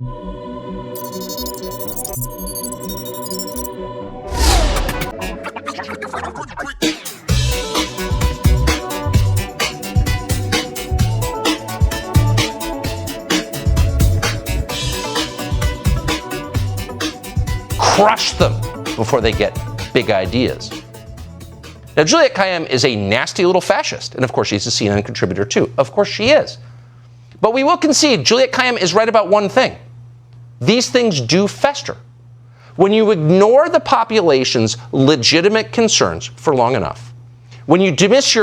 Crush them before they get big ideas. Now, Juliette Kayyem is a nasty little fascist, and of course she's a CNN contributor too. Of course she is. But we will concede Juliette Kayyem is right about one thing. These things do fester. When you ignore the population's legitimate concerns for long enough, when you dismiss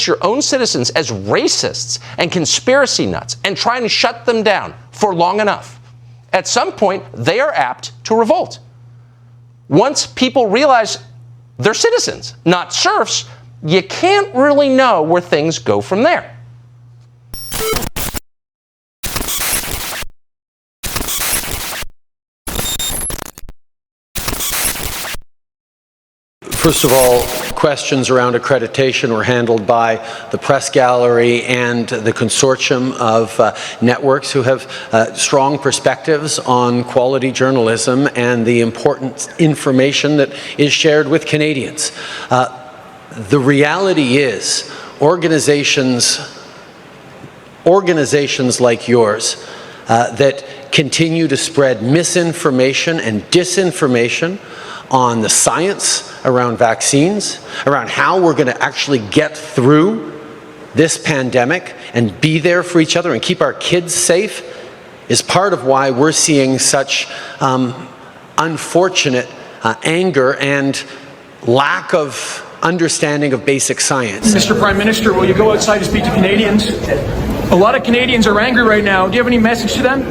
your own citizens as racists and conspiracy nuts and try and shut them down for long enough, at some point they are apt to revolt. Once people realize they're citizens, not serfs, you can't really know where things go from there. First of all, questions around accreditation were handled by the Press Gallery and the consortium of networks who have strong perspectives on quality journalism and the important information that is shared with Canadians. The reality is organizations like yours that continue to spread misinformation and disinformation on the science around vaccines, around how we're going to actually get through this pandemic and be there for each other and keep our kids safe, is part of why we're seeing such unfortunate anger and lack of understanding of basic science. Mr. Prime Minister, will you go outside to speak to Canadians? A lot of Canadians are angry right now. Do you have any message to them?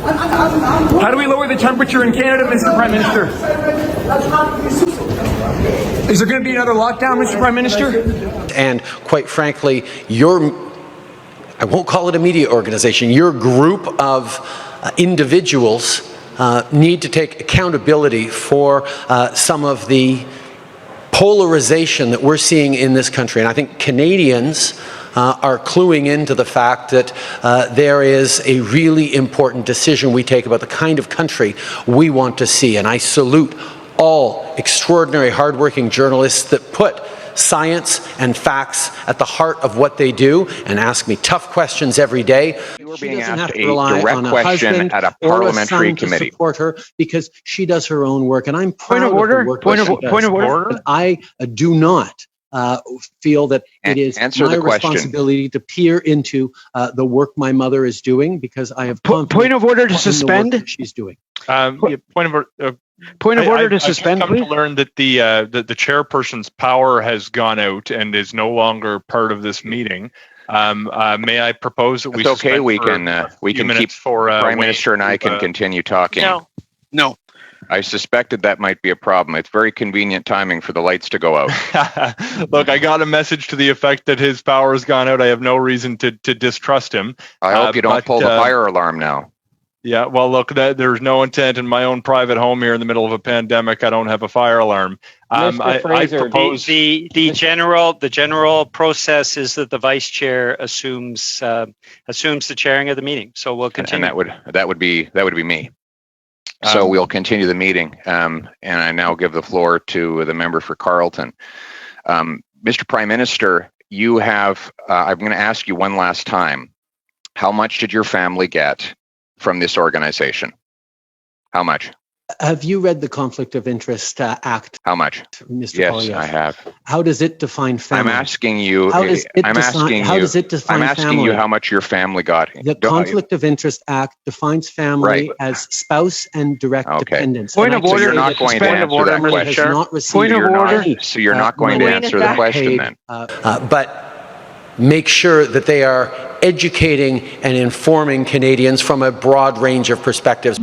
How do we lower the temperature in Canada, Mr. Prime Minister? Is there going to be another lockdown, Mr. Prime Minister? And quite frankly, I won't call it a media organization, your group of individuals need to take accountability for some of the polarization that we're seeing in this country. And I think Canadians are cluing into the fact that there is a really important decision we take about the kind of country we want to see. And I salute all extraordinary, hardworking journalists that put science and facts at the heart of what they do and ask me tough questions every day. You are being asked a direct question at a parliamentary committee. To support her because she does her own work, and I'm proud of order. of the work point of order. But I do not feel that it is my responsibility to peer into the work my mother is doing, because I have point of order to suspend. That she's doing. Point of order to suspend. I've come to learn that the chairperson's power has gone out and is no longer part of this meeting. May I propose that we? It's okay. We can keep. Prime Minister and I can continue talking. No. I suspected that might be a problem. It's very convenient timing for the lights to go out. Look, I got a message to the effect that his power has gone out. I have no reason to distrust him. I hope you don't pull the fire alarm now. Yeah, well, look, there's no intent in my own private home here in the middle of a pandemic. I don't have a fire alarm. Mr. Fraser, I propose the general process is that the vice chair assumes the chairing of the meeting. So we'll continue. And that would be me. So we'll continue the meeting. And I now give the floor to the member for Carleton. Mr. Prime Minister, you have. I'm going to ask you one last time. How much did your family get from this organization? How much? Have you read the Conflict of Interest Act? How much? Mr. Yes, Poilievre? I have. How does it define family? I'm asking you. How does it define I'm asking family? you how much your family got. The Conflict of Interest Act defines family as spouse and direct dependents. Point of order. So you're not going to answer that question. Point of order. So you're not going to answer the question then. But make sure that they are educating and informing Canadians from a broad range of perspectives.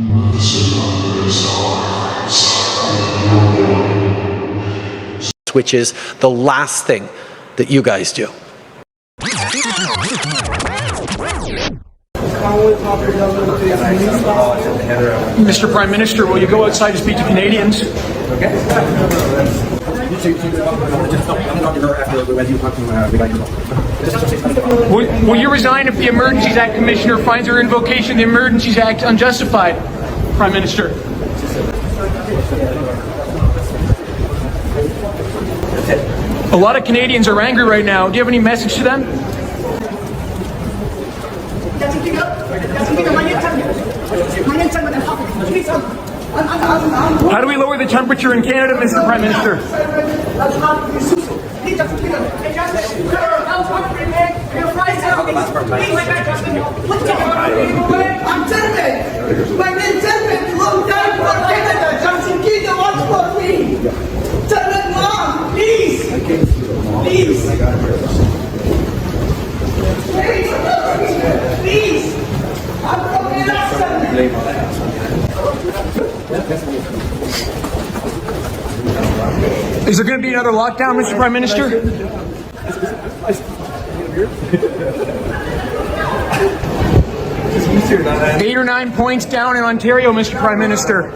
Which is the last thing that you guys do. Mr. Prime Minister, will you go outside to speak to Canadians? Will you resign if the Emergencies Act Commissioner finds her invocation of the Emergencies Act unjustified, Prime Minister? A lot of Canadians are angry right now. Do you have any message to them? How do we lower the temperature in Canada, Mr. Prime Minister? I'm gentleman. My name's gentleman. Long time for Canada. Johnson Kid wants for me. Gentleman, mom, please. Please. Please. I'm from Canada. Is there going to be another lockdown, Mr. Prime Minister? 8 or 9 points down in Ontario, Mr. Prime Minister.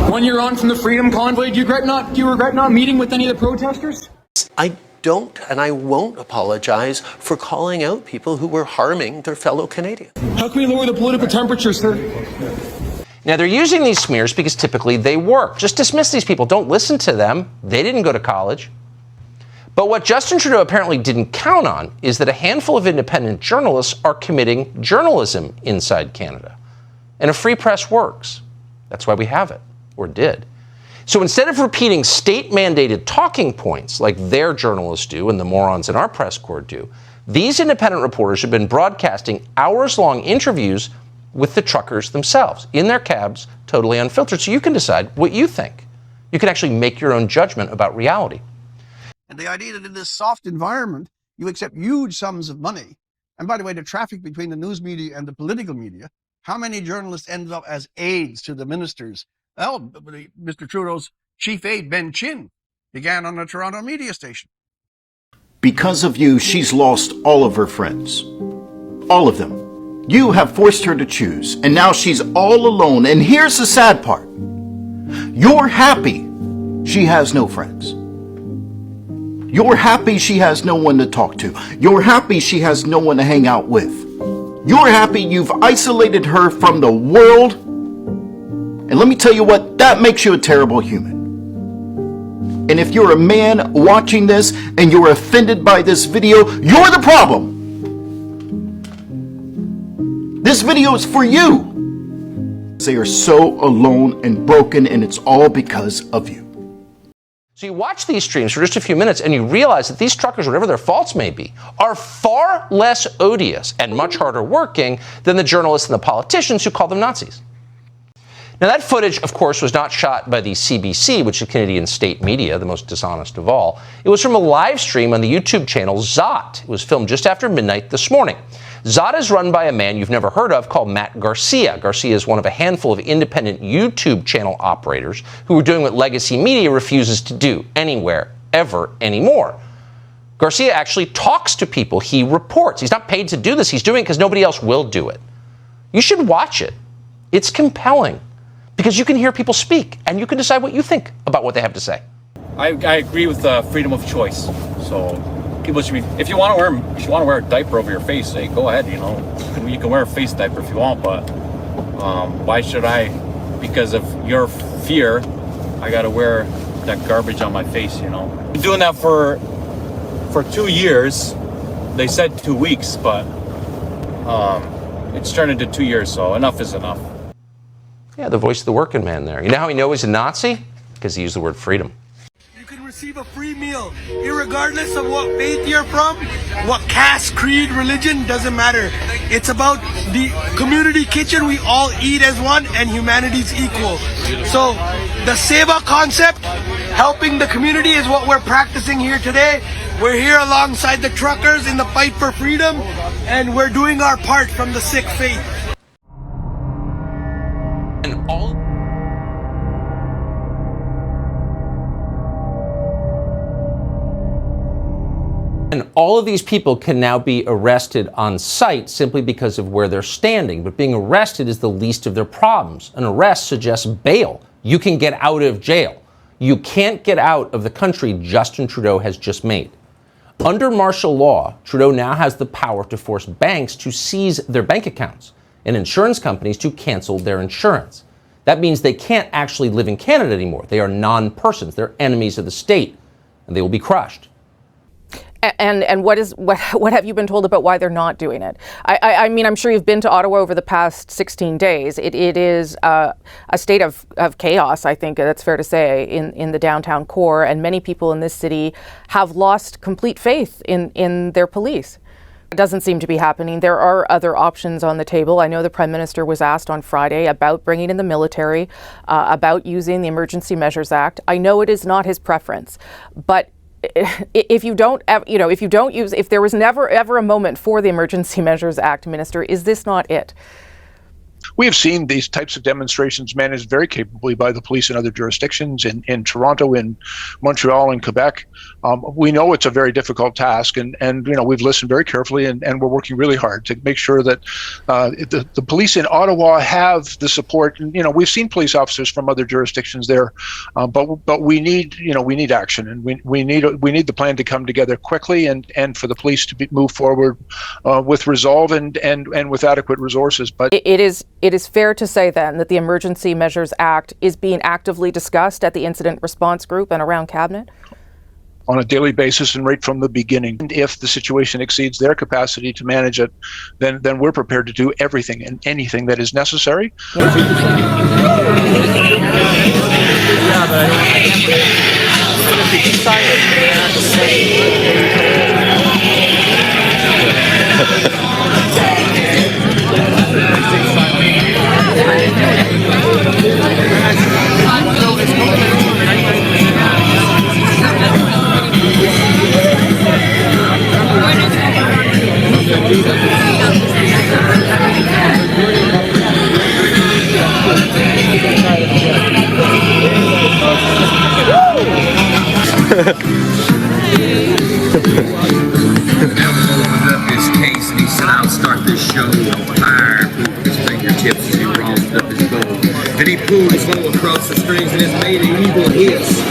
One year on from the Freedom Convoy, do you regret not meeting with any of the protesters? I don't and I won't apologize for calling out people who were harming their fellow Canadians. How can we lower the political temperature, sir? Now, they're using these smears because typically they work. Just dismiss these people. Don't listen to them. They didn't go to college. But what Justin Trudeau apparently didn't count on is that a handful of independent journalists are committing journalism inside Canada. And a free press works. That's why we have it, or did. So instead of repeating state-mandated talking points like their journalists do and the morons in our press corps do, these independent reporters have been broadcasting hours-long interviews with the truckers themselves, in their cabs, totally unfiltered, so you can decide what you think. You can actually make your own judgment about reality. And the idea that in this soft environment, you accept huge sums of money. And by the way, the traffic between the news media and the political media, how many journalists ended up as aides to the ministers? Well, Mr. Trudeau's chief aide, Ben Chin, began on a Toronto media station. Because of you, she's lost all of her friends. All of them. You have forced her to choose, and now she's all alone. And here's the sad part. You're happy she has no friends. You're happy she has no one to talk to. You're happy she has no one to hang out with. You're happy you've isolated her from the world. And let me tell you what, that makes you a terrible human. And if you're a man watching this and you're offended by this video, you're the problem. This video is for you. They are so alone and broken, and it's all because of you. So you watch these streams for just a few minutes and you realize that these truckers, whatever their faults may be, are far less odious and much harder working than the journalists and the politicians who call them Nazis. Now, that footage, of course, was not shot by the CBC, which is Canadian state media, the most dishonest of all. It was from a live stream on the YouTube channel Zot. It was filmed just after midnight this morning. Zot is run by a man you've never heard of called Matt Garcia. Garcia is one of a handful of independent YouTube channel operators who are doing what legacy media refuses to do anywhere, ever, anymore. Garcia actually talks to people he reports. He's not paid to do this. He's doing it because nobody else will do it. You should watch it. It's compelling because you can hear people speak and you can decide what you think about what they have to say. I agree with freedom of choice. So people should be, if you want to wear a diaper over your face, hey, go ahead, you know. You can wear a face diaper if you want, but why should I, because of your fear, I got to wear that garbage on my face, you know. I've been doing that for 2 years. They said 2 weeks, but it's turned into 2 years, so enough is enough. Yeah, the voice of the working man there. You know how he knows he's a Nazi? Because he used the word freedom. You can receive a free meal, irregardless of what faith you're from, what caste, creed, religion, doesn't matter. It's about the community kitchen. We all eat as one and humanity's equal. So the Seva concept, helping the community, is what we're practicing here today. We're here alongside the truckers in the fight for freedom, and we're doing our part from the Sikh faith. And all And all of these people can now be arrested on site simply because of where they're standing. But being arrested is the least of their problems. An arrest suggests bail. You can get out of jail. You can't get out of the country Justin Trudeau has just made. Under martial law, Trudeau now has the power to force banks to seize their bank accounts and insurance companies to cancel their insurance. That means they can't actually live in Canada anymore. They are non-persons. They're enemies of the state, and they will be crushed. And what have you been told about why they're not doing it? I mean, I'm sure you've been to Ottawa over the past 16 days. It is a state of chaos, I think that's fair to say, in the downtown core, and many people in this city have lost complete faith in their police. It doesn't seem to be happening. There are other options on the table. I know the Prime Minister was asked on Friday about bringing in the military, about using the Emergency Measures Act. I know it is not his preference, but if there was never ever a moment for the Emergency Measures Act, Minister, is this not it? We have seen these types of demonstrations managed very capably by the police in other jurisdictions, in Toronto, in Montreal, and Quebec. We know it's a very difficult task, and we've listened very carefully, and we're working really hard to make sure that the police in Ottawa have the support. And, we've seen police officers from other jurisdictions there, but we need action, and we need the plan to come together quickly, and for the police to move forward with resolve and with adequate resources. But it is fair to say then that the Emergency Measures Act is being actively discussed at the Incident Response Group and around Cabinet? On a daily basis and right from the beginning. And if the situation exceeds their capacity to manage it, then we're prepared to do everything and anything that is necessary. his case and he said, I'll start this show on fire. His fingertips as he rolled up his bow. Then he pulled his bow across the strings and it made an evil hiss.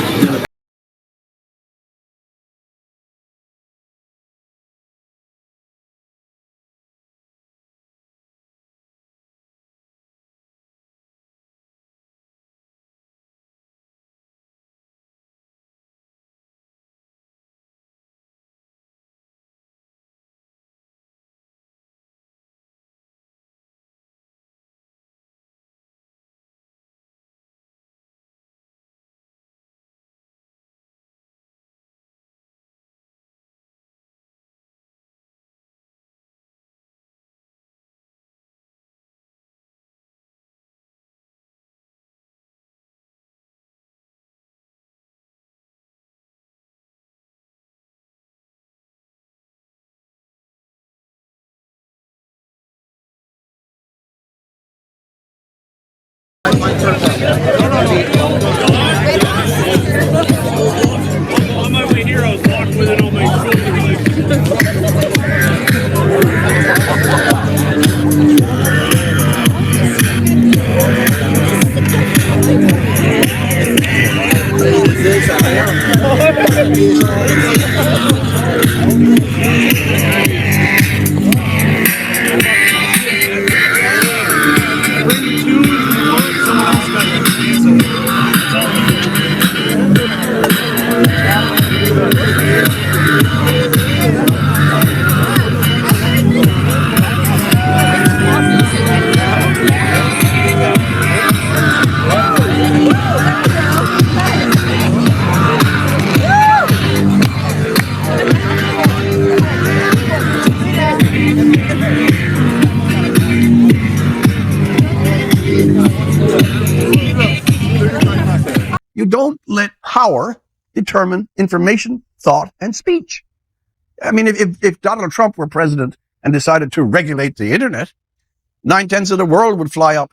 All my way here, I was walking with it on my You don't let power determine information, thought, and speech. I mean, if Donald Trump were president and decided to regulate the internet, 9/10 of the world would fly up.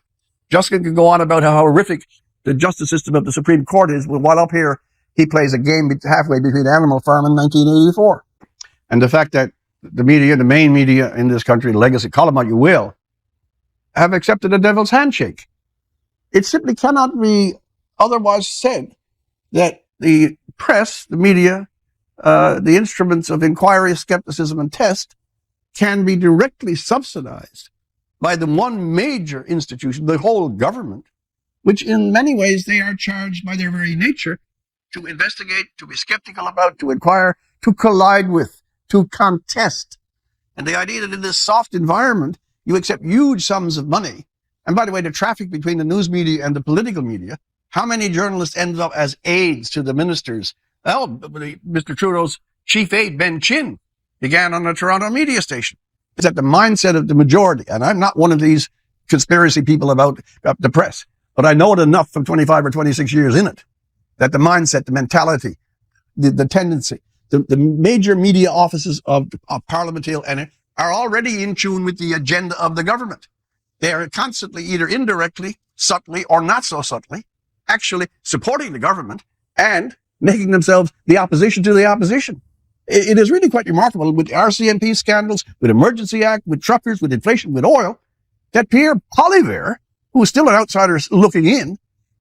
Justin can go on about how horrific the justice system of the Supreme Court is, while up here he plays a game halfway between Animal Farm and 1984. And the fact that the media, the main media in this country, legacy, call them what you will, have accepted a devil's handshake. It simply cannot be otherwise said that the press, the media, the instruments of inquiry, skepticism, and test can be directly subsidized by the one major institution, the whole government, which in many ways they are charged by their very nature to investigate, to be skeptical about, to inquire, to collide with, to contest. And the idea that in this soft environment, you accept huge sums of money. And by the way, the traffic between the news media and the political media, how many journalists end up as aides to the ministers? Well, Mr. Trudeau's chief aide, Ben Chin, began on a Toronto media station. It's at the mindset of the majority. And I'm not one of these conspiracy people about the press, but I know it enough from 25 or 26 years in it, that the mindset, the mentality, the tendency, the major media offices of Parliament Hill and are already in tune with the agenda of the government. They are constantly, either indirectly, subtly, or not so subtly, actually supporting the government and making themselves the opposition to the opposition. It is really quite remarkable with RCMP scandals, with Emergency Act, with truckers, with inflation, with oil, that Pierre Poilievre, who is still an outsider looking in,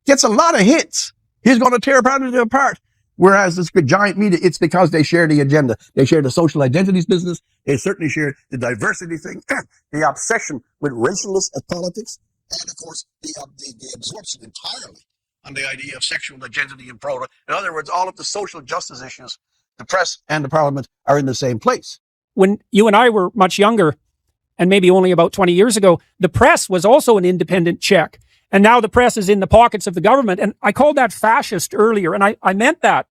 gets a lot of hits. He's going to tear Canada apart. Whereas this giant media, it's because they share the agenda. They share the social identities business. They certainly share the diversity thing, the obsession with racialist politics, and of course, the absorption entirely on the idea of sexual identity and product. In other words, all of the social justice issues, the press and the parliament are in the same place. When you and I were much younger, and maybe only about 20 years ago, the press was also an independent check. And now the press is in the pockets of the government. And I called that fascist earlier, and I meant that.